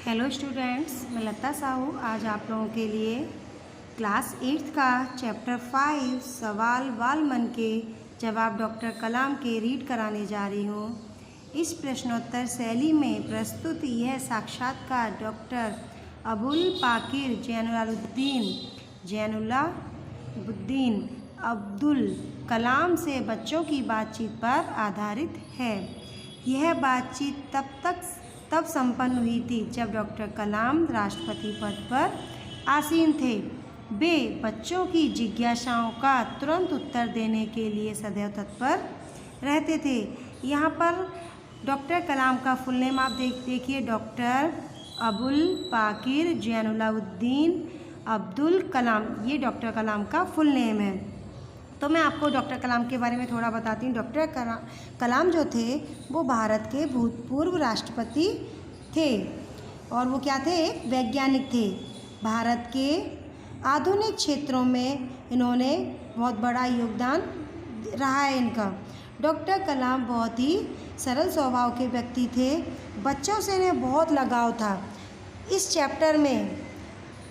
Hello students, मैं लता साहू आज आप लोगों के लिए क्लास 8th का चैप्टर 5 सवाल वाल मन के जवाब डॉक्टर कलाम के रीड कराने जा रही हूँ। इस प्रश्नोत्तर शैली में प्रस्तुत यह साक्षात्कार डॉक्टर अबुल पाकिर जैनुलाब्दीन अब्दुल कलाम से बच्चों की बातचीत पर आधारित है। यह बातचीत तब संपन्न हुई थी जब डॉक्टर कलाम राष्ट्रपति पद पर आसीन थे। वे बच्चों की जिज्ञासाओं का तुरंत उत्तर देने के लिए सदैव तत्पर रहते थे। यहाँ पर डॉक्टर कलाम का फुल नेम आप देखिए, डॉक्टर अबुल पाकिर जैनुलाब्दीन अब्दुल कलाम, ये डॉक्टर कलाम का फुल नेम है। तो मैं आपको डॉक्टर कलाम के बारे में थोड़ा बताती हूँ। डॉक्टर कलाम जो थे वो भारत के भूतपूर्व राष्ट्रपति थे और वो क्या थे, एक वैज्ञानिक थे। भारत के आधुनिक क्षेत्रों में इन्होंने बहुत बड़ा योगदान रहा है इनका। डॉक्टर कलाम बहुत ही सरल स्वभाव के व्यक्ति थे। बच्चों से इन्हें बहुत लगाव था। इस चैप्टर में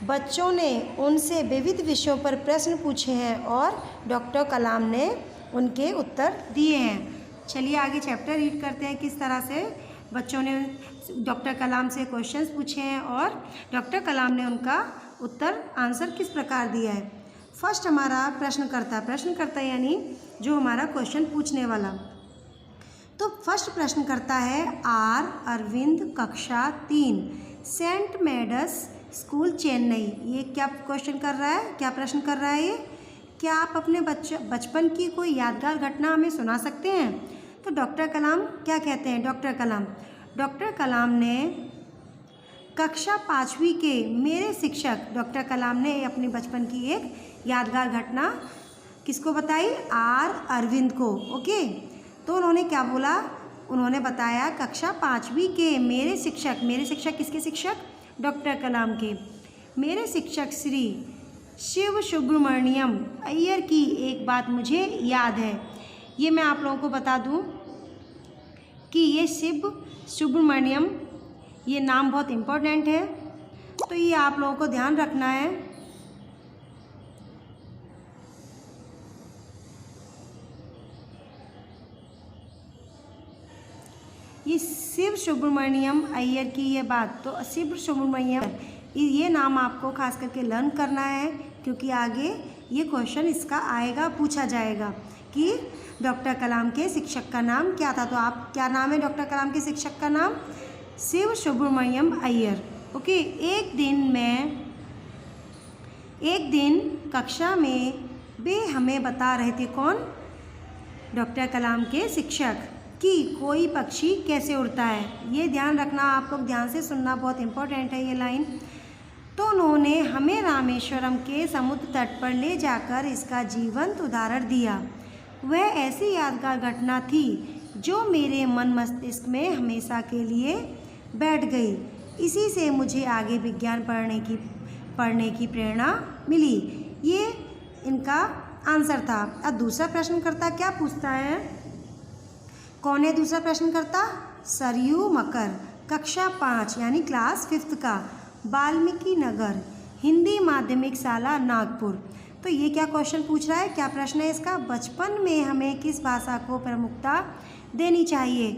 बच्चों ने उनसे विविध विषयों पर प्रश्न पूछे हैं और डॉक्टर कलाम ने उनके उत्तर दिए हैं। चलिए आगे चैप्टर रीड करते हैं, किस तरह से बच्चों ने डॉक्टर कलाम से क्वेश्चंस पूछे हैं और डॉक्टर कलाम ने उनका उत्तर आंसर किस प्रकार दिया है। फर्स्ट हमारा प्रश्नकर्ता यानी जो हमारा क्वेश्चन पूछने वाला। तो फर्स्ट प्रश्नकर्ता है आर अरविंद, कक्षा 3, सेंट मेडस स्कूल, चेन्नई। ये क्या क्वेश्चन कर रहा है, क्या प्रश्न कर रहा है ये? क्या आप अपने बचपन की कोई यादगार घटना हमें सुना सकते हैं? तो डॉक्टर कलाम क्या कहते हैं? डॉक्टर कलाम ने कक्षा 5वीं के मेरे शिक्षक डॉक्टर कलाम ने अपने बचपन की एक यादगार घटना किसको बताई? आर अरविंद को। ओके, तो उन्होंने क्या बोला? उन्होंने बताया कक्षा 5वीं के मेरे शिक्षक किसके शिक्षक? डॉक्टर कलाम के। मेरे शिक्षक श्री शिव सुब्रमण्यम अय्यर की एक बात मुझे याद है। ये मैं आप लोगों को बता दूं कि ये शिव सुब्रमण्यम, ये नाम बहुत इम्पोर्टेंट है, तो ये आप लोगों को ध्यान रखना है। ये शिव सुब्रमण्यम अय्यर की ये बात, तो शिव सुब्रमण्यम ये नाम आपको खास करके लर्न करना है, क्योंकि आगे ये क्वेश्चन इसका आएगा, पूछा जाएगा कि डॉक्टर कलाम के शिक्षक का नाम क्या था। तो आप क्या नाम है डॉक्टर कलाम के शिक्षक का नाम? शिव सुब्रमण्यम अय्यर। ओके, एक दिन कक्षा में वे हमें बता रहे थे, कौन? डॉक्टर कलाम के शिक्षक, कि कोई पक्षी कैसे उड़ता है। ये ध्यान रखना, आप लोग ध्यान से सुनना, बहुत इम्पोर्टेंट है ये लाइन। तो उन्होंने हमें रामेश्वरम के समुद्र तट पर ले जाकर इसका जीवंत उदाहरण दिया। वह ऐसी यादगार घटना थी जो मेरे मन मस्तिष्क में हमेशा के लिए बैठ गई। इसी से मुझे आगे विज्ञान पढ़ने की प्रेरणा मिली। ये इनका आंसर था। अब दूसरा प्रश्नकर्ता क्या पूछता है? कौन है दूसरा प्रश्नकर्ता? सरयू मकर, कक्षा 5 यानी क्लास 5th का, वाल्मीकि नगर हिंदी माध्यमिक शाला, नागपुर। तो ये क्या क्वेश्चन पूछ रहा है, क्या प्रश्न है इसका? बचपन में हमें किस भाषा को प्रमुखता देनी चाहिए?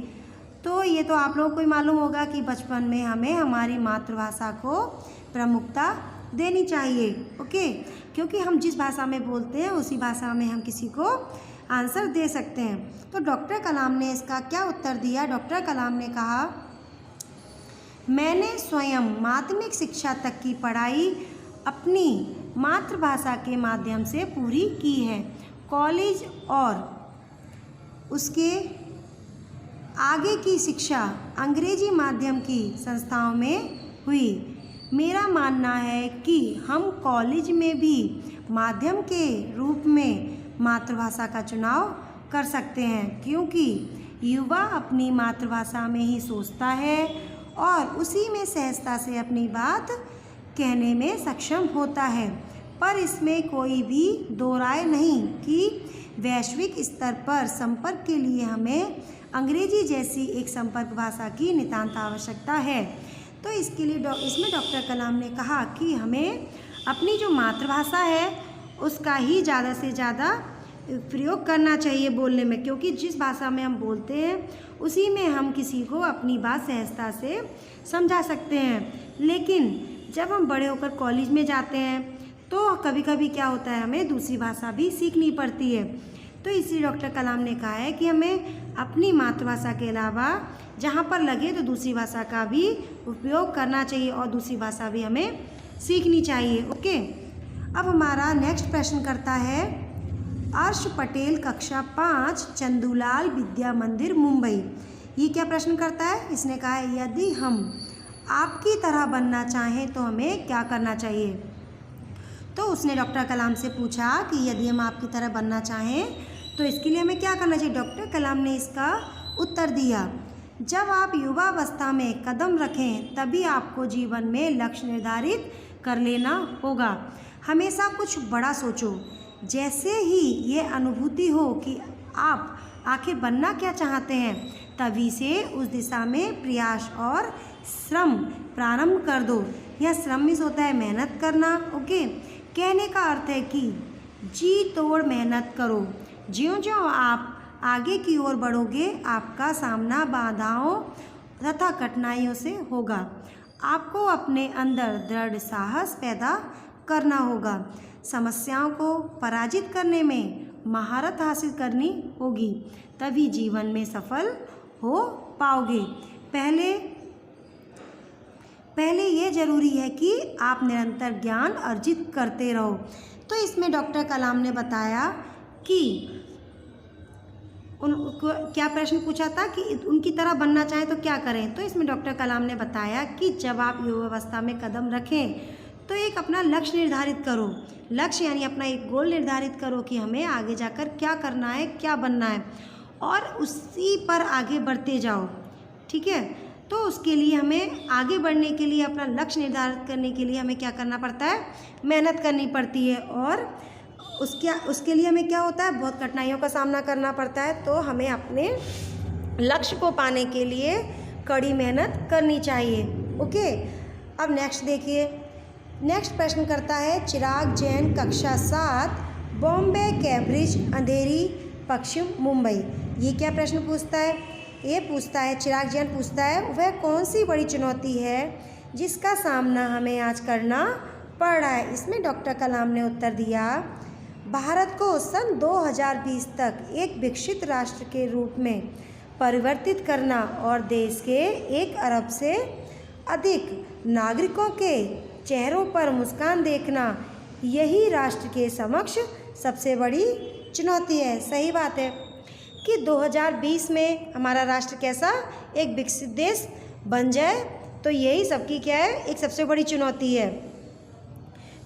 तो ये तो आप लोगों को ही मालूम होगा कि बचपन में हमें हमारी मातृभाषा को प्रमुखता देनी चाहिए। ओके, क्योंकि हम जिस भाषा में बोलते हैं उसी भाषा में हम किसी को आंसर दे सकते हैं। तो डॉक्टर कलाम ने इसका क्या उत्तर दिया? डॉक्टर कलाम ने कहा, मैंने स्वयं माध्यमिक शिक्षा तक की पढ़ाई अपनी मातृभाषा के माध्यम से पूरी की है। कॉलेज और उसके आगे की शिक्षा अंग्रेजी माध्यम की संस्थाओं में हुई। मेरा मानना है कि हम कॉलेज में भी माध्यम के रूप में मातृभाषा का चुनाव कर सकते हैं, क्योंकि युवा अपनी मातृभाषा में ही सोचता है और उसी में सहजता से अपनी बात कहने में सक्षम होता है। पर इसमें कोई भी दो राय नहीं कि वैश्विक स्तर पर संपर्क के लिए हमें अंग्रेजी जैसी एक संपर्क भाषा की नितांत आवश्यकता है। तो इसके लिए इसमें डॉक्टर कलाम ने कहा कि हमें अपनी जो मातृभाषा है उसका ही ज़्यादा से ज़्यादा प्रयोग करना चाहिए बोलने में, क्योंकि जिस भाषा में हम बोलते हैं उसी में हम किसी को अपनी बात सहजता से समझा सकते हैं। लेकिन जब हम बड़े होकर कॉलेज में जाते हैं तो कभी कभी क्या होता है, हमें दूसरी भाषा भी सीखनी पड़ती है। तो इसलिए डॉक्टर कलाम ने कहा है कि हमें अपनी मातृभाषा के अलावा जहाँ पर लगे तो दूसरी भाषा का भी उपयोग करना चाहिए और दूसरी भाषा भी हमें सीखनी चाहिए। ओके, अब हमारा नेक्स्ट प्रश्न करता है अर्श पटेल, कक्षा 5, चंदूलाल विद्या मंदिर, मुंबई। ये क्या प्रश्न करता है? इसने कहा है यदि हम आपकी तरह बनना चाहें तो हमें क्या करना चाहिए। तो उसने डॉक्टर कलाम से पूछा कि यदि हम आपकी तरह बनना चाहें तो इसके लिए हमें क्या करना चाहिए। डॉक्टर कलाम ने इसका उत्तर दिया, जब आप युवावस्था में कदम रखें तभी आपको जीवन में लक्ष्य निर्धारित कर लेना होगा। हमेशा कुछ बड़ा सोचो। जैसे ही ये अनुभूति हो कि आप आखिर बनना क्या चाहते हैं तभी से उस दिशा में प्रयास और श्रम प्रारंभ कर दो। यह श्रम मिस होता है मेहनत करना। ओके, कहने का अर्थ है कि जी तोड़ मेहनत करो। ज्यों-ज्यों आप आगे की ओर बढ़ोगे आपका सामना बाधाओं तथा कठिनाइयों से होगा। आपको अपने अंदर दृढ़ साहस पैदा करना होगा। समस्याओं को पराजित करने में महारत हासिल करनी होगी, तभी जीवन में सफल हो पाओगे। पहले ये ज़रूरी है कि आप निरंतर ज्ञान अर्जित करते रहो। तो इसमें डॉक्टर कलाम ने बताया कि उनको क्या प्रश्न पूछा था कि उनकी तरह बनना चाहें तो क्या करें। तो इसमें डॉक्टर कलाम ने बताया कि जब आप युवावस्था में कदम रखें तो एक अपना लक्ष्य निर्धारित करो। लक्ष्य यानी अपना एक गोल निर्धारित करो कि हमें आगे जाकर क्या करना है, क्या बनना है, और उसी पर आगे बढ़ते जाओ। ठीक है, तो उसके लिए हमें आगे बढ़ने के लिए अपना लक्ष्य निर्धारित करने के लिए हमें क्या करना पड़ता है, मेहनत करनी पड़ती है। और उसके लिए हमें क्या होता है, बहुत कठिनाइयों का सामना करना पड़ता है। तो हमें अपने लक्ष्य को पाने के लिए कड़ी मेहनत करनी चाहिए। ओके, अब नेक्स्ट देखिए। नेक्स्ट प्रश्न करता है चिराग जैन, कक्षा 7, बॉम्बे कैब्रिज, अंधेरी, पश्चिम मुंबई। ये क्या प्रश्न पूछता है? ये पूछता है, चिराग जैन पूछता है, वह कौन सी बड़ी चुनौती है जिसका सामना हमें आज करना पड़ रहा है। इसमें डॉक्टर कलाम ने उत्तर दिया, भारत को सन 2020 तक एक विकसित राष्ट्र के रूप में परिवर्तित करना और देश के 1 अरब से अधिक नागरिकों के चेहरों पर मुस्कान देखना, यही राष्ट्र के समक्ष सबसे बड़ी चुनौती है। सही बात है कि 2020 में हमारा राष्ट्र कैसा, एक विकसित देश बन जाए, तो यही सबकी क्या है, एक सबसे बड़ी चुनौती है।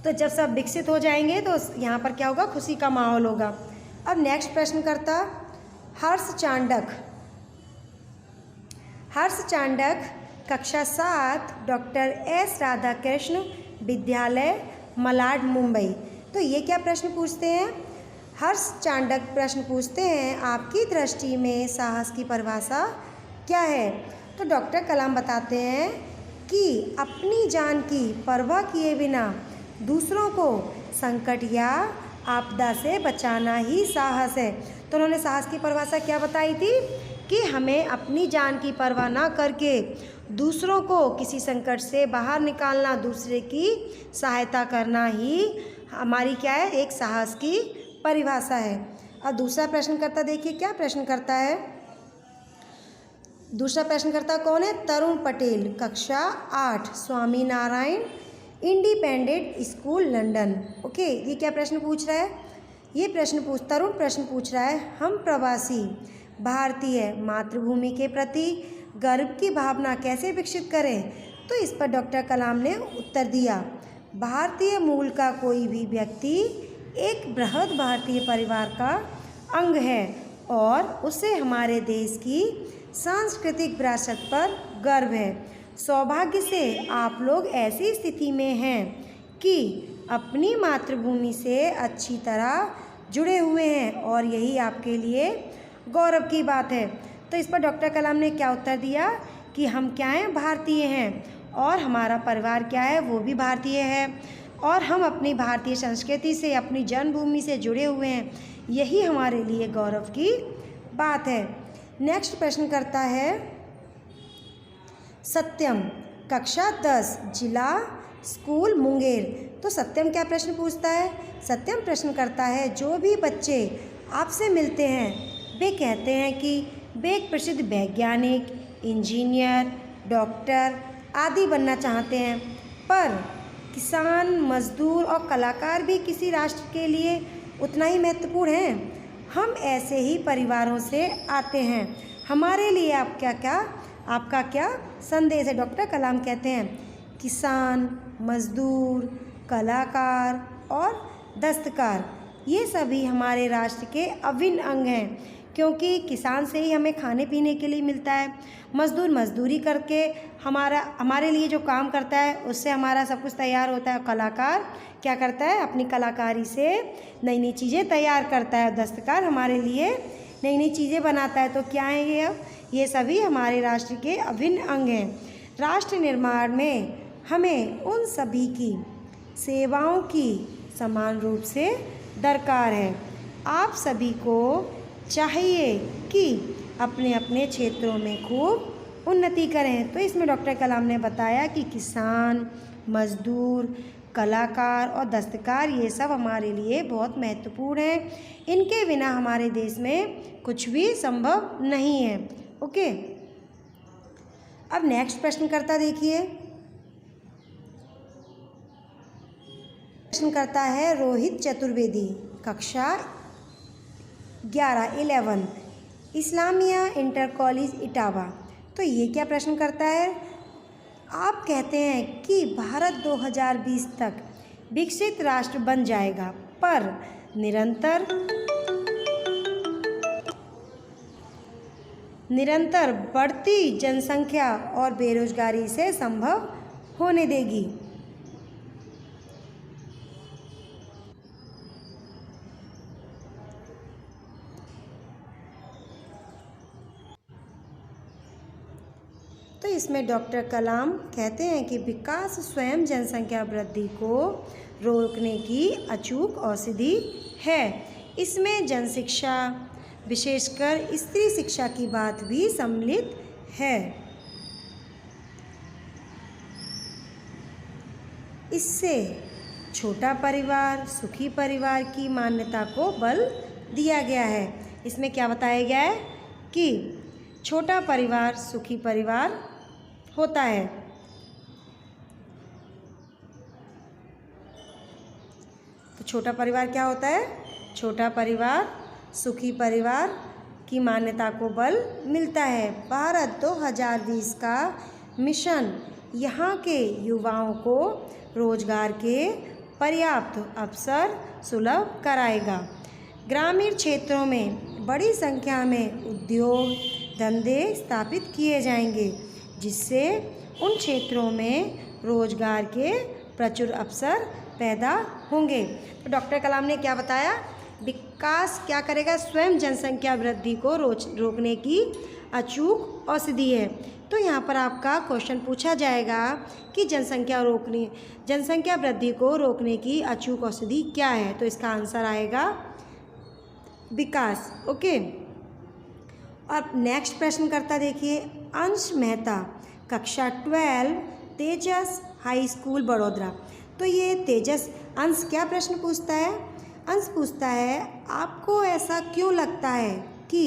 तो जब सब विकसित हो जाएंगे तो यहाँ पर क्या होगा, खुशी का माहौल होगा। अब नेक्स्ट प्रश्न करता हर्ष चांडक, कक्षा 7, डॉक्टर एस राधाकृष्ण विद्यालय, मलाड, मुंबई। तो ये क्या प्रश्न पूछते हैं? हर्ष चांडक प्रश्न पूछते हैं, आपकी दृष्टि में साहस की परिभाषा क्या है? तो डॉक्टर कलाम बताते हैं कि अपनी जान की परवाह किए बिना दूसरों को संकट या आपदा से बचाना ही साहस है। तो उन्होंने साहस की परिभाषा क्या बताई थी कि हमें अपनी जान की परवाह ना करके दूसरों को किसी संकट से बाहर निकालना, दूसरे की सहायता करना ही हमारी क्या है, एक साहस की परिभाषा है। अब दूसरा प्रश्नकर्ता देखिए क्या प्रश्न करता है। दूसरा प्रश्नकर्ता कौन है? तरुण पटेल, कक्षा 8, Swami Narayan independent school, London. Okay, ये क्या प्रश्न पूछ रहा है? ये तरुण प्रश्न पूछ रहा है, हम प्रवासी भारतीय मातृभूमि के प्रति गर्व की भावना कैसे विकसित करें? तो इस पर डॉक्टर कलाम ने उत्तर दिया, भारतीय मूल का कोई भी व्यक्ति एक बृहद भारतीय परिवार का अंग है और उसे हमारे देश की सांस्कृतिक विरासत पर गर्व है। सौभाग्य से आप लोग ऐसी स्थिति में हैं कि अपनी मातृभूमि से अच्छी तरह जुड़े हुए हैं और यही आपके लिए गौरव की बात है। तो इस पर डॉक्टर कलाम ने क्या उत्तर दिया कि हम क्या हैं, भारतीय हैं और हमारा परिवार क्या है, वो भी भारतीय है और हम अपनी भारतीय संस्कृति से, अपनी जन्मभूमि से जुड़े हुए हैं। यही हमारे लिए गौरव की बात है। नेक्स्ट प्रश्न करता है सत्यम, कक्षा 10, जिला स्कूल मुंगेर। तो सत्यम क्या प्रश्न पूछता है? सत्यम प्रश्न करता है जो भी बच्चे आपसे मिलते हैं वे कहते हैं कि वे एक प्रसिद्ध वैज्ञानिक, इंजीनियर, डॉक्टर आदि बनना चाहते हैं, पर किसान, मजदूर और कलाकार भी किसी राष्ट्र के लिए उतना ही महत्वपूर्ण हैं। हम ऐसे ही परिवारों से आते हैं। हमारे लिए आपका क्या संदेश है? डॉक्टर कलाम कहते हैं किसान, मजदूर, कलाकार और दस्तकार ये सभी हमारे राष्ट्र के अभिन्न अंग हैं, क्योंकि किसान से ही हमें खाने पीने के लिए मिलता है, मजदूर मजदूरी करके हमारे लिए जो काम करता है उससे हमारा सब कुछ तैयार होता है। कलाकार क्या करता है? अपनी कलाकारी से नई नई चीज़ें तैयार करता है। दस्तकार हमारे लिए नई नई चीज़ें बनाता है। तो क्या है ये? अब ये सभी हमारे राष्ट्र के अभिन्न अंग हैं। राष्ट्र निर्माण में हमें उन सभी की सेवाओं की समान रूप से दरकार है। आप सभी को चाहिए कि अपने अपने क्षेत्रों में खूब उन्नति करें। तो इसमें डॉक्टर कलाम ने बताया कि किसान, मजदूर, कलाकार और दस्तकार ये सब हमारे लिए बहुत महत्वपूर्ण हैं। इनके बिना हमारे देश में कुछ भी संभव नहीं है। ओके, अब नेक्स्ट प्रश्नकर्ता देखिए। प्रश्न करता है रोहित चतुर्वेदी, कक्षा 11 इस्लामिया इंटर कॉलेज इटावा। तो ये क्या प्रश्न करता है? आप कहते हैं कि भारत 2020 तक विकसित राष्ट्र बन जाएगा, पर निरंतर बढ़ती जनसंख्या और बेरोजगारी से संभव होने देगी। तो इसमें डॉक्टर कलाम कहते हैं कि विकास स्वयं जनसंख्या वृद्धि को रोकने की अचूक औषधि है। इसमें जनशिक्षा, विशेषकर स्त्री शिक्षा की बात भी सम्मिलित है। इससे छोटा परिवार, सुखी परिवार की मान्यता को बल दिया गया है। इसमें क्या बताया गया है कि छोटा परिवार सुखी परिवार होता है। तो छोटा परिवार क्या होता है? छोटा परिवार सुखी परिवार की मान्यता को बल मिलता है। भारत 2020 का मिशन यहाँ के युवाओं को रोजगार के पर्याप्त अवसर सुलभ कराएगा। ग्रामीण क्षेत्रों में बड़ी संख्या में उद्योग धंधे स्थापित किए जाएंगे, जिससे उन क्षेत्रों में रोजगार के प्रचुर अवसर पैदा होंगे। तो डॉक्टर कलाम ने क्या बताया? विकास क्या करेगा? स्वयं जनसंख्या वृद्धि को रोकने की अचूक औषधि है। तो यहाँ पर आपका क्वेश्चन पूछा जाएगा कि जनसंख्या वृद्धि को रोकने की अचूक औषधि क्या है? तो इसका आंसर आएगा विकास। ओके, अब नेक्स्ट प्रश्न करता देखिए अंश मेहता, कक्षा 12, तेजस हाई स्कूल बड़ौदा। तो ये तेजस अंश क्या प्रश्न पूछता है? अंश पूछता है आपको ऐसा क्यों लगता है कि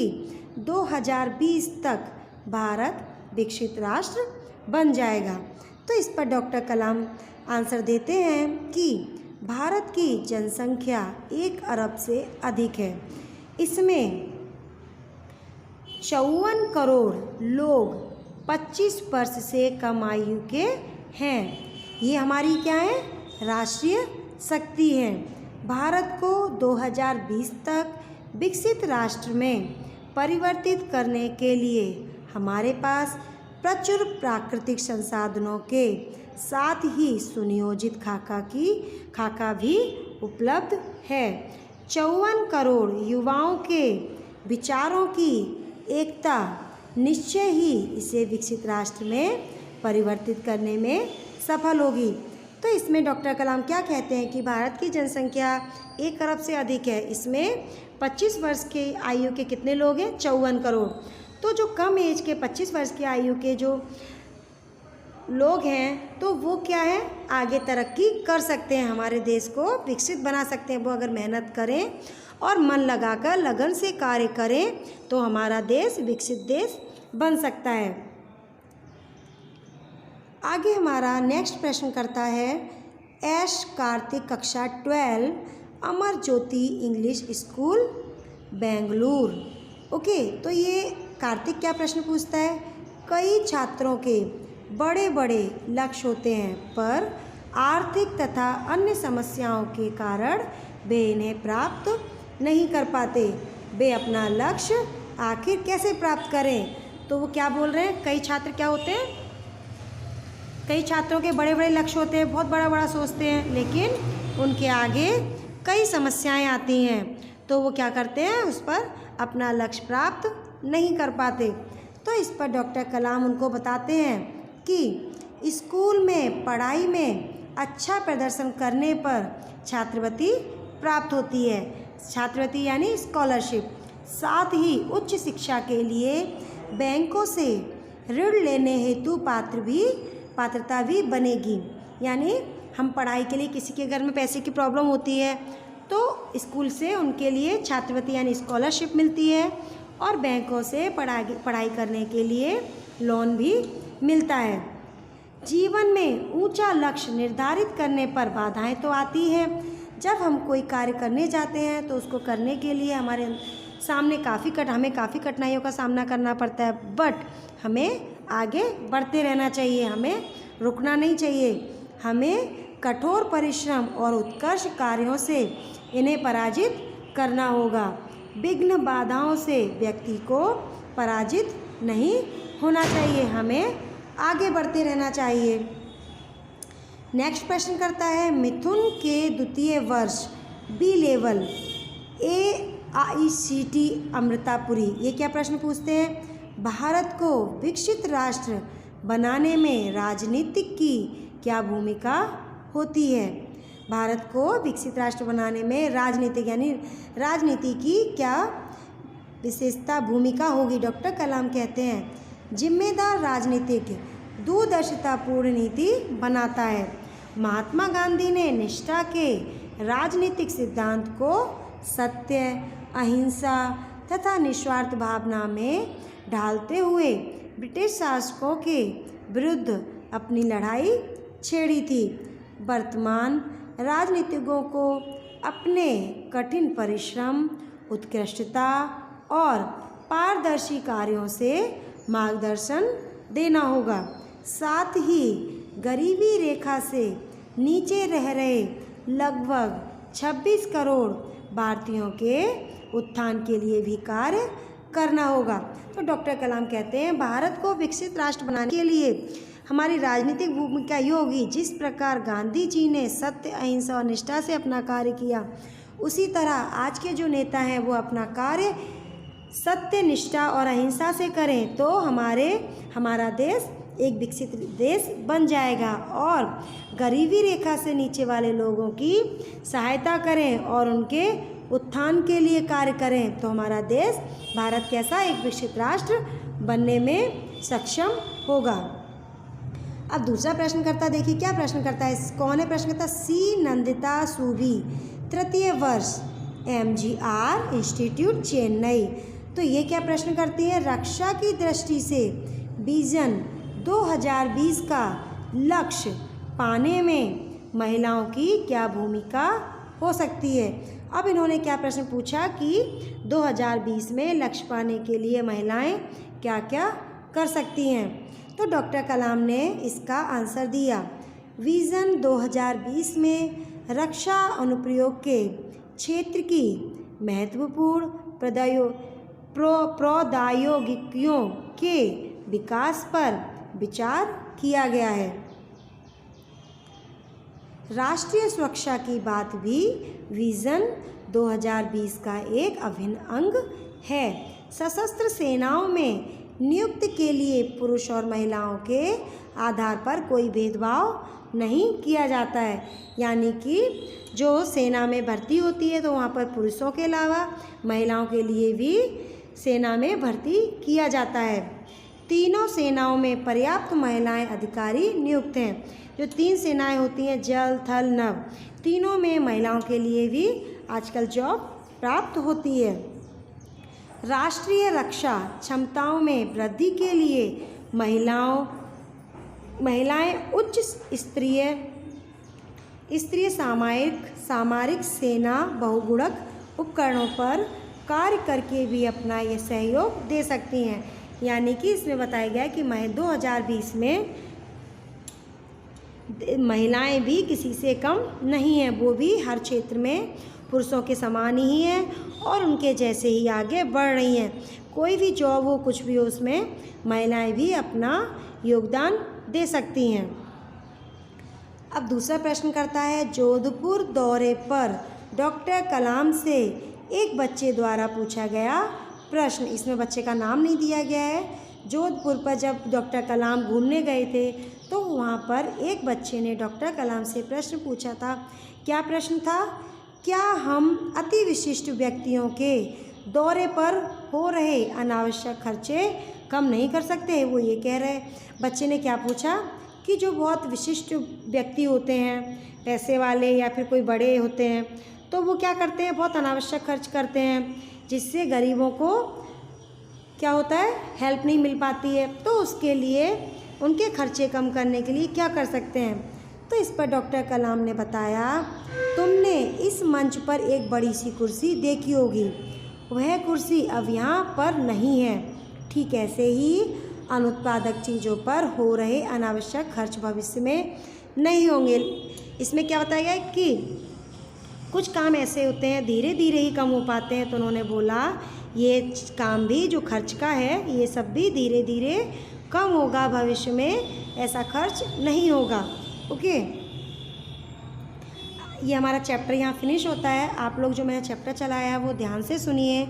2020 तक भारत विकसित राष्ट्र बन जाएगा? तो इस पर डॉक्टर कलाम आंसर देते हैं कि भारत की जनसंख्या 1 अरब से अधिक है। इसमें 54 करोड़ लोग 25 वर्ष से कम आयु के हैं। ये हमारी क्या है? राष्ट्रीय शक्ति है। भारत को 2020 तक विकसित राष्ट्र में परिवर्तित करने के लिए हमारे पास प्रचुर प्राकृतिक संसाधनों के साथ ही सुनियोजित खाका भी उपलब्ध है। 54 करोड़ युवाओं के विचारों की एकता निश्चय ही इसे विकसित राष्ट्र में परिवर्तित करने में सफल होगी। तो इसमें डॉक्टर कलाम क्या कहते हैं कि भारत की जनसंख्या 1 अरब से अधिक है। इसमें 25 वर्ष के आयु के कितने लोग हैं? 54 करोड़। तो जो कम एज के 25 वर्ष की आयु के जो लोग हैं तो वो क्या है, आगे तरक्की कर सकते हैं, हमारे देश को विकसित बना सकते हैं। वो अगर मेहनत करें और मन लगाकर लगन से कार्य करें तो हमारा देश विकसित देश बन सकता है। आगे हमारा नेक्स्ट प्रश्न करता है एस कार्तिक, कक्षा 12, Amar Jyoti English school Bengaluru. Okay, तो ये कार्तिक क्या प्रश्न पूछता है? कई छात्रों के बड़े बड़े लक्ष्य होते हैं पर आर्थिक तथा अन्य समस्याओं के कारण वे इन्हें प्राप्त नहीं कर पाते। वे अपना लक्ष्य आखिर कैसे प्राप्त करें? तो वो क्या बोल रहे हैं, कई छात्र क्या होते हैं, कई छात्रों के बड़े बड़े लक्ष्य होते हैं, बहुत बड़ा बड़ा सोचते हैं, लेकिन उनके आगे कई समस्याएं आती हैं तो वो क्या करते हैं, उस पर अपना लक्ष्य प्राप्त नहीं कर पाते। तो इस पर डॉक्टर कलाम उनको बताते हैं कि स्कूल में पढ़ाई में अच्छा प्रदर्शन करने पर छात्रवृत्ति प्राप्त होती है। छात्रवृत्ति यानी स्कॉलरशिप। साथ ही उच्च शिक्षा के लिए बैंकों से ऋण लेने हेतु पात्रता भी बनेगी। यानी हम पढ़ाई के लिए, किसी के घर में पैसे की प्रॉब्लम होती है तो स्कूल से उनके लिए छात्रवृत्ति यानी स्कॉलरशिप मिलती है और बैंकों से पढ़ाई करने के लिए लोन भी मिलता है। जीवन में ऊंचा लक्ष्य निर्धारित करने पर बाधाएं तो आती हैं। जब हम कोई कार्य करने जाते हैं तो उसको करने के लिए हमारे सामने हमें काफ़ी कठिनाइयों का सामना करना पड़ता है, बट हमें आगे बढ़ते रहना चाहिए, हमें रुकना नहीं चाहिए। हमें कठोर परिश्रम और उत्कर्ष कार्यों से इन्हें पराजित करना होगा। विघ्न बाधाओं से व्यक्ति को पराजित नहीं होना चाहिए, हमें आगे बढ़ते रहना चाहिए। नेक्स्ट प्रश्न करता है मिथुन के द्वितीय वर्ष बी लेवल AICT अमृतापुरी। ये क्या प्रश्न पूछते हैं? भारत को विकसित राष्ट्र बनाने में राजनीतिक की क्या भूमिका होती है? भारत को विकसित राष्ट्र बनाने में राजनीति की क्या विशेषता भूमिका होगी? डॉक्टर कलाम कहते हैं जिम्मेदार राजनीतिक दूरदर्शितापूर्ण नीति बनाता है। महात्मा गांधी ने निष्ठा के राजनीतिक सिद्धांत को सत्य, अहिंसा तथा निस्वार्थ भावना में ढालते हुए ब्रिटिश शासकों के विरुद्ध अपनी लड़ाई छेड़ी थी। वर्तमान राजनीतिज्ञों को अपने कठिन परिश्रम, उत्कृष्टता और पारदर्शी कार्यों से मार्गदर्शन देना होगा। साथ ही गरीबी रेखा से नीचे रह रहे लगभग 26 करोड़ भारतीयों के उत्थान के लिए भी कार्य करना होगा। तो डॉक्टर कलाम कहते हैं भारत को विकसित राष्ट्र बनाने के लिए हमारी राजनीतिक भूमिका ये होगी, जिस प्रकार गांधी जी ने सत्य, अहिंसा और निष्ठा से अपना कार्य किया, उसी तरह आज के जो नेता हैं वो अपना कार्य सत्य, निष्ठा और अहिंसा से करें तो हमारा देश एक विकसित देश बन जाएगा। और गरीबी रेखा से नीचे वाले लोगों की सहायता करें और उनके उत्थान के लिए कार्य करें तो हमारा देश भारत कैसा एक विकसित राष्ट्र बनने में सक्षम होगा। अब दूसरा प्रश्नकर्ता देखिए क्या प्रश्न करता है, कौन है प्रश्नकर्ता? सी नंदिता सूभी, तृतीय वर्ष, MGR इंस्टीट्यूट चेन्नई। तो ये क्या प्रश्न करती है? रक्षा की दृष्टि से विजन 2020 का लक्ष्य पाने में महिलाओं की क्या भूमिका हो सकती है? अब इन्होंने क्या प्रश्न पूछा कि 2020 में लक्ष्य पाने के लिए महिलाएं क्या क्या कर सकती हैं। तो डॉक्टर कलाम ने इसका आंसर दिया। विज़न 2020 में रक्षा अनुप्रयोग के क्षेत्र की महत्वपूर्ण प्रौद्योगिकियों के विकास पर विचार किया गया है। राष्ट्रीय सुरक्षा की बात भी विज़न 2020 का एक अभिन्न अंग है। सशस्त्र सेनाओं में नियुक्ति के लिए पुरुष और महिलाओं के आधार पर कोई भेदभाव नहीं किया जाता है। यानी कि जो सेना में भर्ती होती है तो वहाँ पर पुरुषों के अलावा महिलाओं के लिए भी सेना में भर्ती किया जाता है। तीनों सेनाओं में पर्याप्त महिलाएं अधिकारी नियुक्त हैं। जो 3 सेनाएं होती हैं, जल, थल, नभ, तीनों में महिलाओं के लिए भी आजकल जॉब प्राप्त होती है। राष्ट्रीय रक्षा क्षमताओं में वृद्धि के लिए महिलाएं उच्च स्तरीय सामरिक सेना बहुगुणक उपकरणों पर कार्य करके भी अपना ये सहयोग दे सकती हैं। यानी कि इसमें बताया गया है कि 2020 में महिलाएं भी किसी से कम नहीं हैं, वो भी हर क्षेत्र में पुरुषों के समान ही हैं और उनके जैसे ही आगे बढ़ रही हैं। कोई भी जॉब हो, कुछ भी हो, उसमें महिलाएं भी अपना योगदान दे सकती हैं। अब दूसरा प्रश्न करता है, जोधपुर दौरे पर डॉक्टर कलाम से एक बच्चे द्वारा पूछा गया प्रश्न। इसमें बच्चे का नाम नहीं दिया गया है। जोधपुर पर जब डॉक्टर कलाम घूमने गए थे तो वहाँ पर एक बच्चे ने डॉक्टर कलाम से प्रश्न पूछा था। क्या प्रश्न था? क्या हम अति विशिष्ट व्यक्तियों के दौरे पर हो रहे अनावश्यक खर्चे कम नहीं कर सकते? वो ये कह रहे, बच्चे ने क्या पूछा कि जो बहुत विशिष्ट व्यक्ति होते हैं, पैसे वाले या फिर कोई बड़े होते हैं, तो वो क्या करते हैं, बहुत अनावश्यक खर्च करते हैं, जिससे गरीबों को क्या होता है, हेल्प नहीं मिल पाती है। तो उसके लिए उनके खर्चे कम करने के लिए क्या कर सकते हैं? तो इस पर डॉक्टर कलाम ने बताया, तुमने इस मंच पर एक बड़ी सी कुर्सी देखी होगी, वह कुर्सी अब यहाँ पर नहीं है। ठीक ऐसे ही अनुत्पादक चीज़ों पर हो रहे अनावश्यक खर्च भविष्य में नहीं होंगे। इसमें क्या बताया गया है कि कुछ काम ऐसे होते हैं धीरे धीरे ही कम हो पाते हैं। तो उन्होंने बोला ये काम भी जो खर्च का है, ये सब भी धीरे धीरे कम होगा, भविष्य में ऐसा खर्च नहीं होगा। ओके, ये हमारा चैप्टर यहाँ फिनिश होता है। आप लोग जो मैंने चैप्टर चलाया है वो ध्यान से सुनिए,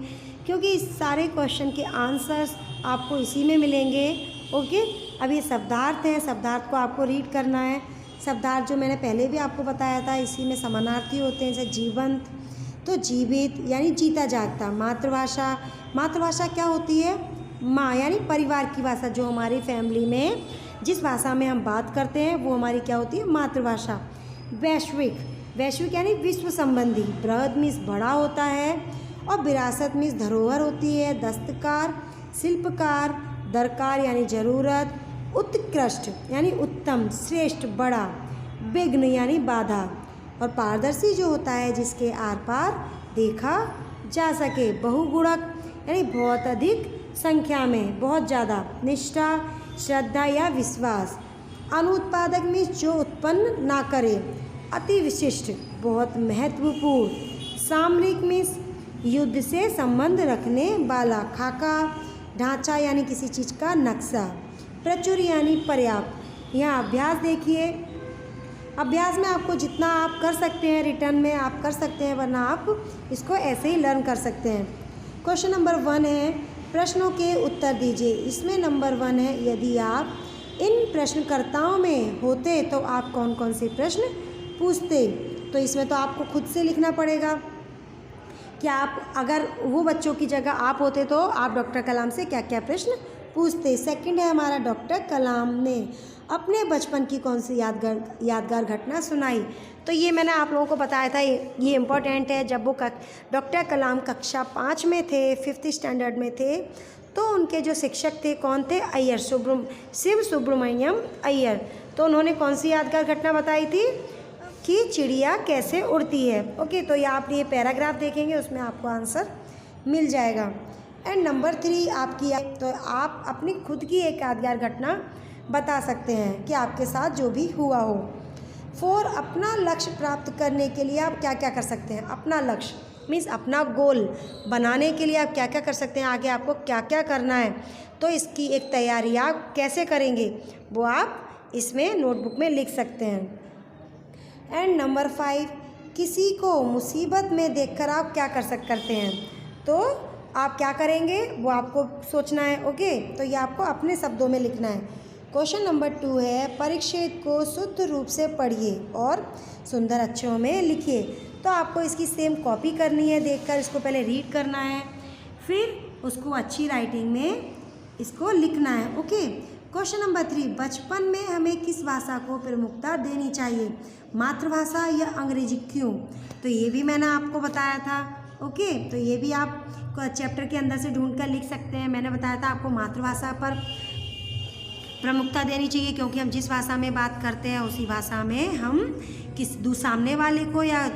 क्योंकि इस सारे क्वेश्चन के आंसर्स आपको इसी में मिलेंगे। ओके, अब ये शब्दार्थ हैं, शब्दार्थ को आपको रीड करना है। शब्दार्थ जो मैंने पहले भी आपको बताया था, इसी में समानार्थी होते हैं। जैसे जीवंत, तो जीवित यानी जीता जागता। मातृभाषा, मातृभाषा क्या होती है? माँ, यानी परिवार की भाषा, जो हमारी फैमिली में जिस भाषा में हम बात करते हैं वो हमारी क्या होती है? मातृभाषा। वैश्विक, वैश्विक यानी विश्व संबंधी। बृहद मीन्स बड़ा होता है, और विरासत मीन्स धरोहर होती है। दस्तकार, शिल्पकार, दरकार यानी ज़रूरत। उत्कृष्ट यानी उत्तम, श्रेष्ठ, बड़ा। विघ्न यानी बाधा, और पारदर्शी जो होता है जिसके आर पार देखा जा सके। बहुगुणक यानी बहुत अधिक संख्या में, बहुत ज़्यादा। निष्ठा, श्रद्धा या विश्वास। अनुत्पादक मीन्स जो उत्पन्न ना करे। अति विशिष्ट, बहुत महत्वपूर्ण। सामरिक मीन्स युद्ध से संबंध रखने वाला। खाका, ढांचा यानी किसी चीज़ का नक्शा। प्रचुर यानी पर्याप्त। यहाँ अभ्यास देखिए, अभ्यास में आपको जितना आप कर सकते हैं रिटर्न में आप कर सकते हैं, वरना आप इसको ऐसे ही लर्न कर सकते हैं। क्वेश्चन नंबर 1 है, प्रश्नों के उत्तर दीजिए। इसमें नंबर 1 है, यदि आप इन प्रश्नकर्ताओं में होते तो आप कौन कौन से प्रश्न पूछते? तो इसमें तो आपको खुद से लिखना पड़ेगा कि आप, अगर वो बच्चों की जगह आप होते तो आप डॉक्टर कलाम से क्या क्या प्रश्न पूछते। सेकंड है हमारा, डॉक्टर कलाम ने अपने बचपन की कौन सी यादगार घटना सुनाई। तो ये मैंने आप लोगों को बताया था, ये इम्पोर्टेंट है। जब वो डॉक्टर कलाम कक्षा 5 में थे, 5th स्टैंडर्ड में थे, तो उनके जो शिक्षक थे कौन थे? अय्यर, शिव सुब्रमण्यम अय्यर। तो उन्होंने कौन सी यादगार घटना बताई थी कि चिड़िया कैसे उड़ती है। ओके, तो ये आप ये पैराग्राफ देखेंगे, उसमें आपको आंसर मिल जाएगा। एंड नंबर 3 आपकी, तो आप अपनी खुद की एक यादगार घटना बता सकते हैं कि आपके साथ जो भी हुआ हो। 4 अपना लक्ष्य प्राप्त करने के लिए आप क्या क्या कर सकते हैं? अपना लक्ष्य मीन्स अपना गोल बनाने के लिए आप क्या क्या कर सकते हैं, आगे आपको क्या क्या करना है, तो इसकी एक तैयारी आप कैसे करेंगे वो आप इसमें नोटबुक में लिख सकते हैं। एंड नंबर 5, किसी को मुसीबत में देखकर आप क्या करते हैं? तो आप क्या करेंगे वो आपको सोचना है। ओके, तो ये आपको अपने शब्दों में लिखना है। क्वेश्चन नंबर 2 है, परिच्छेद को शुद्ध रूप से पढ़िए और सुंदर अक्षरों में लिखिए। तो आपको इसकी सेम कॉपी करनी है, देखकर इसको पहले रीड करना है, फिर उसको अच्छी राइटिंग में इसको लिखना है। ओके, क्वेश्चन नंबर 3, बचपन में हमें किस भाषा को प्रमुखता देनी चाहिए, मातृभाषा या अंग्रेजी, क्यों? तो ये भी मैंने आपको बताया था। ओके, तो ये भी आप चैप्टर के अंदर से ढूंढ कर लिख सकते हैं। मैंने बताया था आपको मातृभाषा पर प्रमुखता देनी चाहिए, क्योंकि हम जिस भाषा में बात करते हैं उसी भाषा में हम सामने वाले को या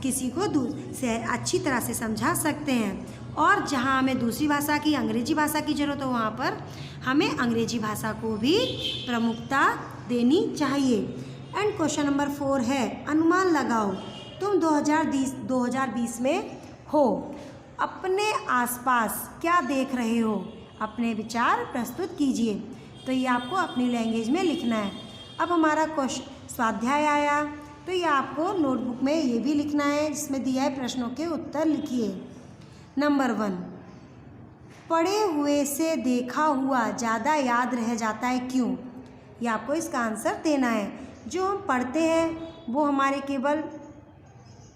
किसी को से अच्छी तरह से समझा सकते हैं। और जहाँ हमें दूसरी भाषा की, अंग्रेजी भाषा की ज़रूरत हो, वहाँ पर हमें अंग्रेजी भाषा को भी प्रमुखता देनी चाहिए। एंड क्वेश्चन नंबर 4 है, अनुमान लगाओ तुम 2020 में हो, अपने आसपास क्या देख रहे हो, अपने विचार प्रस्तुत कीजिए। तो ये आपको अपनी लैंग्वेज में लिखना है। अब हमारा क्वेश्चन स्वाध्याय आया, तो ये आपको नोटबुक में ये भी लिखना है, जिसमें दिया है प्रश्नों के उत्तर लिखिए। नंबर 1, पढ़े हुए से देखा हुआ ज़्यादा याद रह जाता है, क्यों? ये आपको इसका आंसर देना है। जो हम पढ़ते हैं वो हमारे केवल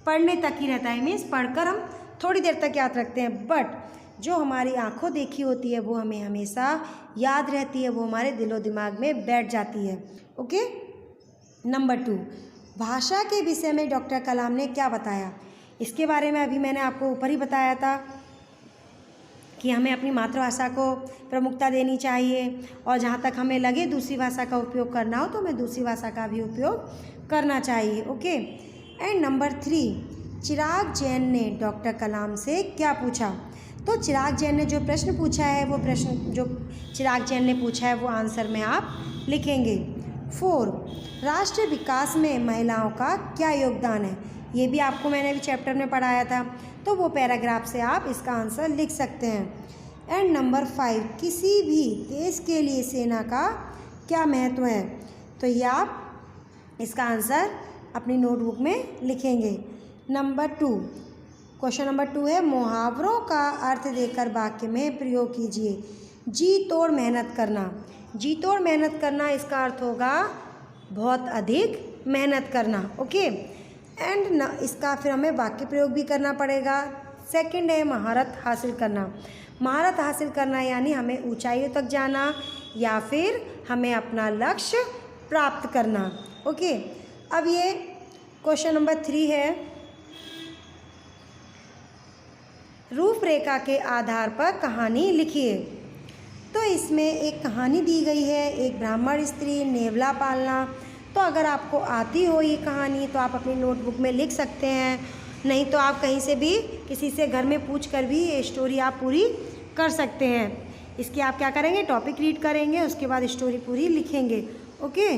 पढ़ने तक ही रहता है, मीन्स पढ़कर हम थोड़ी देर तक याद रखते हैं, बट जो हमारी आंखों देखी होती है वो हमें हमेशा याद रहती है, वो हमारे दिलो दिमाग में बैठ जाती है। ओके, नंबर 2, भाषा के विषय में डॉक्टर कलाम ने क्या बताया? इसके बारे में अभी मैंने आपको ऊपर ही बताया था कि हमें अपनी मातृभाषा को प्रमुखता देनी चाहिए, और जहाँ तक हमें लगे दूसरी भाषा का उपयोग करना हो तो हमें दूसरी भाषा का भी उपयोग करना चाहिए। ओके, एंड नंबर 3, चिराग जैन ने डॉक्टर कलाम से क्या पूछा? तो चिराग जैन ने जो प्रश्न पूछा है, वो प्रश्न जो चिराग जैन ने पूछा है वो आंसर में आप लिखेंगे। 4, राष्ट्र विकास में महिलाओं का क्या योगदान है? ये भी आपको मैंने भी चैप्टर में पढ़ाया था, तो वो पैराग्राफ से आप इसका आंसर लिख सकते हैं। एंड नंबर 5, किसी भी देश के लिए सेना का क्या महत्व है? तो ये आप इसका आंसर अपनी नोटबुक में लिखेंगे। नंबर 2, क्वेश्चन नंबर 2 है, मुहावरों का अर्थ देकर वाक्य में प्रयोग कीजिए। जी तोड़ मेहनत करना, जी तोड़ मेहनत करना इसका अर्थ होगा बहुत अधिक मेहनत करना। ओके, एंड इसका फिर हमें वाक्य प्रयोग भी करना पड़ेगा। सेकंड है महारत हासिल करना। महारत हासिल करना यानी हमें ऊंचाइयों तक जाना या फिर हमें अपना लक्ष्य प्राप्त करना। ओके, अब ये क्वेश्चन नंबर 3 है, रूपरेखा के आधार पर कहानी लिखिए। तो इसमें एक कहानी दी गई है, एक ब्राह्मण स्त्री नेवला पालना। तो अगर आपको आती हो ये कहानी तो आप अपनी नोटबुक में लिख सकते हैं, नहीं तो आप कहीं से भी किसी से घर में पूछ कर भी ये स्टोरी आप पूरी कर सकते हैं। इसके आप क्या करेंगे, टॉपिक रीड करेंगे, उसके बाद स्टोरी पूरी लिखेंगे। ओके,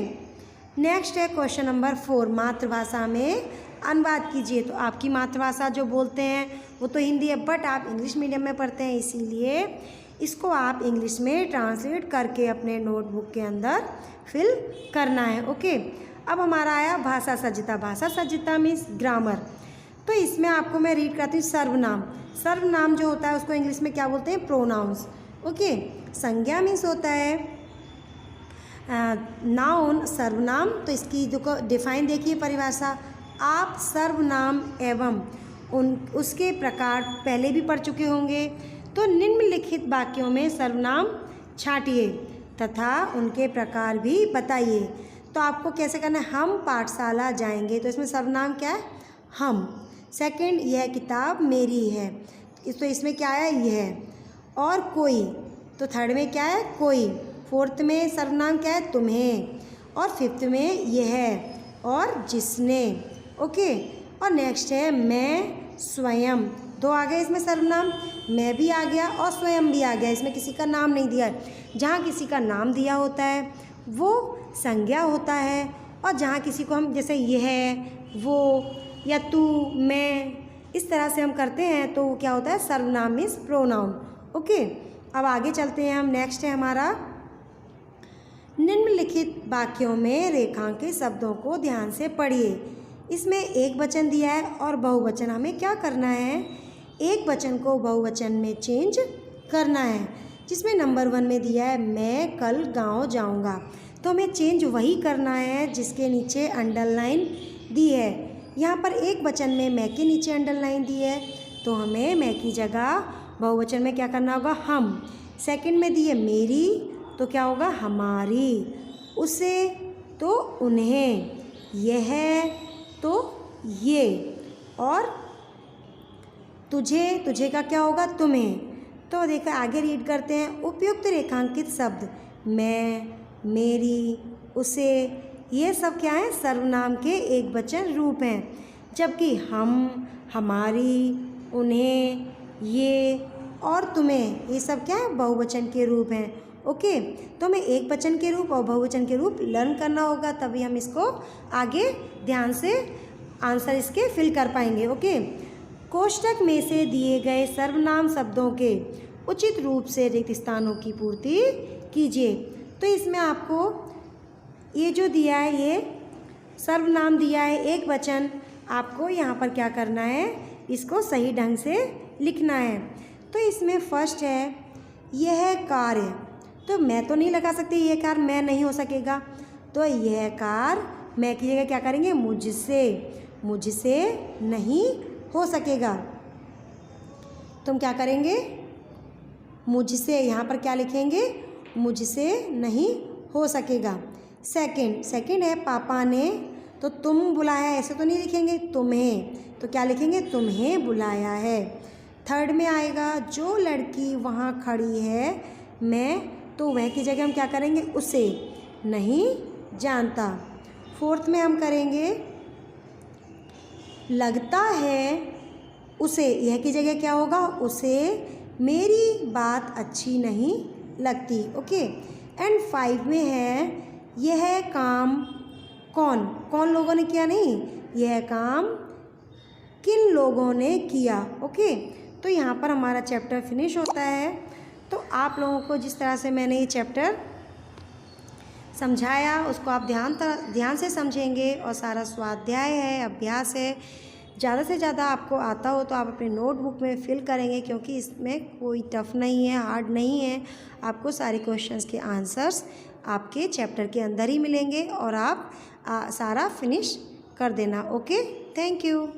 नेक्स्ट है क्वेश्चन नंबर 4, मातृभाषा में अनुवाद कीजिए। तो आपकी मातृभाषा जो बोलते हैं वो तो हिंदी है, बट आप इंग्लिश मीडियम में पढ़ते हैं, इसीलिए इसको आप इंग्लिश में ट्रांसलेट करके अपने नोटबुक के अंदर फिल करना है। ओके, अब हमारा आया भाषा सज्जता। भाषा सज्जता मीन्स ग्रामर। तो इसमें आपको मैं रीड करती हूँ सर्वनाम। सर्वनाम जो होता है उसको इंग्लिश में क्या बोलते हैं, प्रोनाउंस। ओके, संज्ञा मीन्स होता है नाउन, सर्वनाम। तो इसकी जो डिफाइन देखिए परिभाषा, आप सर्वनाम एवं उसके प्रकार पहले भी पढ़ चुके होंगे। तो निम्नलिखित वाक्यों में सर्वनाम छांटिए तथा उनके प्रकार भी बताइए। तो आपको कैसे करना है, हम पाठशाला जाएंगे, तो इसमें सर्वनाम क्या है, हम। सेकंड, यह किताब मेरी है, तो इसमें क्या है, यह। और कोई, तो थर्ड में क्या है, कोई। फोर्थ में सर्वनाम क्या है, तुम्हें। और फिफ्थ में यह और जिसने। ओके, और नेक्स्ट है मैं स्वयं। दो आ गए इसमें सर्वनाम, मैं भी आ गया और स्वयं भी आ गया। इसमें किसी का नाम नहीं दिया है। जहाँ किसी का नाम दिया होता है वो संज्ञा होता है, और जहाँ किसी को हम जैसे यह, वो या तू, मैं, इस तरह से हम करते हैं तो वो क्या होता है, सर्वनाम मीन्स प्रोनाउन। ओके, अब आगे चलते हैं हम। नेक्स्ट है हमारा, निम्नलिखित वाक्यों में रेखांकित शब्दों को ध्यान से पढ़िए। इसमें एक वचन दिया है और बहुवचन, हमें क्या करना है, एक वचन को बहुवचन में चेंज करना है, जिसमें नंबर 1 में दिया है मैं कल गांव जाऊंगा। तो हमें चेंज वही करना है जिसके नीचे अंडरलाइन दी है। यहाँ पर एक वचन में मैं के नीचे अंडरलाइन दी है, तो हमें मैं की जगह बहुवचन में क्या करना होगा, हम। सेकंड में दी है मेरी, तो क्या होगा, हमारी। उसे तो उन्हें, यह तो ये, और तुझे, तुझे का क्या होगा, तुम्हें। तो देखा, आगे रीड करते हैं। उपयुक्त रेखांकित शब्द मैं, मेरी, उसे, ये सब क्या है, सर्वनाम के एक वचन रूप हैं, जबकि हम, हमारी, उन्हें, ये और तुम्हें, ये सब क्या है, बहुवचन के रूप हैं। ओके, तो हमें एक वचन के रूप और बहुवचन के रूप लर्न करना होगा, तभी हम इसको आगे ध्यान से आंसर इसके फिल कर पाएंगे। ओके, कोष्ठक में से दिए गए सर्वनाम शब्दों के उचित रूप से रिक्त स्थानों की पूर्ति कीजिए। तो इसमें आपको ये जो दिया है, ये सर्वनाम दिया है एक वचन, आपको यहाँ पर क्या करना है, इसको सही ढंग से लिखना है। तो इसमें फर्स्ट है यह कार्य, तो मैं तो नहीं लगा सकती, यह कार्य मैं नहीं हो सकेगा, तो यह कार्य मैं की जगह क्या करेंगे, मुझसे, मुझसे नहीं हो सकेगा। तुम क्या करेंगे, मुझसे, यहाँ पर क्या लिखेंगे, मुझसे नहीं हो सकेगा। सेकंड है पापा ने, तो तुम बुलाया, ऐसे तो नहीं लिखेंगे, तुम्हें, तो क्या लिखेंगे, तुम्हें बुलाया है। थर्ड में आएगा जो लड़की वहाँ खड़ी है मैं, तो वह की जगह हम क्या करेंगे, उसे नहीं जानता। फोर्थ में हम करेंगे लगता है उसे, यह की जगह क्या होगा, उसे मेरी बात अच्छी नहीं लगती। ओके, एंड 5 में है यह काम कौन, कौन लोगों ने किया, नहीं, यह काम किन लोगों ने किया। ओके, तो यहाँ पर हमारा चैप्टर फिनिश होता है। तो आप लोगों को जिस तरह से मैंने ये चैप्टर समझाया, उसको आप ध्यान से समझेंगे, और सारा स्वाध्याय है, अभ्यास है, ज़्यादा से ज़्यादा आपको आता हो तो आप अपने नोटबुक में फिल करेंगे, क्योंकि इसमें कोई टफ़ नहीं है, हार्ड नहीं है। आपको सारे क्वेश्चंस के आंसर्स आपके चैप्टर के अंदर ही मिलेंगे, और आप सारा फिनिश कर देना। Okay, thank you.